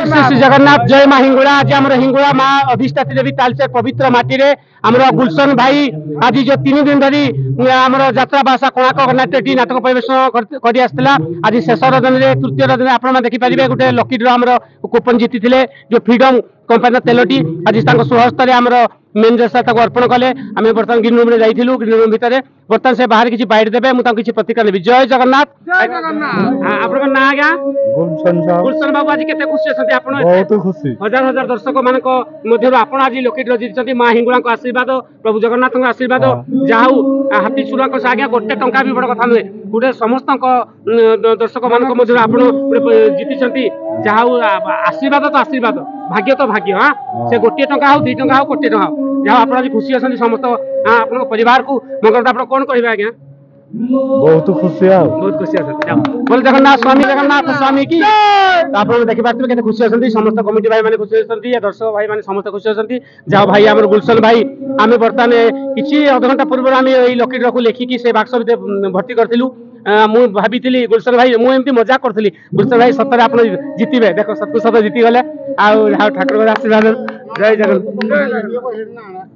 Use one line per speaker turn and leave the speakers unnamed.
श्री श्री जगन्नाथ जय माँ हिंगुड़ा। आज आम हिंगुड़ा माँ अधिष्ठात्री देवी तालचेर पवित्र माटी रे आम गुलशन भाई आज जो 3 दिन धरी आम यात्रा बासा कोणार्क नाट्य नाटक परिवेशन कर आज शेष दिन तृतीय दिन आप देखिपारे गोटे लकी ड्र आम कूपन जीति जो फ्रीडम कंपानी तेलटी आज सुहस्तर आम मेन रेसा अर्पण कले आम बर्तमान ग्रीन रूम जाइलु ग्रीन रूम भितर बर्तमान से बाहर किसी बाइट देवे मुझे किसी प्रतिक्रिया देवी। जय जगन्नाथ। आप ना आज्ञा गुलशन बाबू आज केते खुशी अछंती आपण
बहुत खुशी
हजार हजार दर्शक मानक मध्य आपण आज लकी ड्र जीति माँ हिंगुड़ा आशीर्वाद प्रभु जगन्नाथ आशीर्वाद जाऊ हाथी चूड़ा आज्ञा गोटे टंका भी बड़ कथा नुहे गोटे समस्त दर्शक मानक मध्य आपण जीति जाऊ आशीर्वाद तो आशीर्वाद भाग्य तो भाग्य। हाँ से गोटे टंका हो 2 टंका हो कोटी टंका हो जहाँ आप आज खुशी अच्छा समस्त हाँ आप परिवार को मंगल आप कौन कहे आज्ञा
बहुत खुशी
बहुत खुशी अच्छा बोले जगन्नाथ स्वामी जगन्नाथ स्वामी की आप देखिए केते खुशी अच्छा समस्त कमिटी भाई मैंने खुशी अच्छा दर्शक भाई मैंने समस्त खुशी अच्छा जहाँ भाई आम गुलशन भाई आम बर्तमान किसी अध घंटा पूर्व आम लकी ड्र को लेखिकी से बाक्स भर भर्ती करूँ मु भाभी गुलशन भाई मुझे मजाक करी गुलशन भाई सतरे आप जीतबे देख सत जीति गले ठाकुर आशीर्वाद जय जगन्नाथ।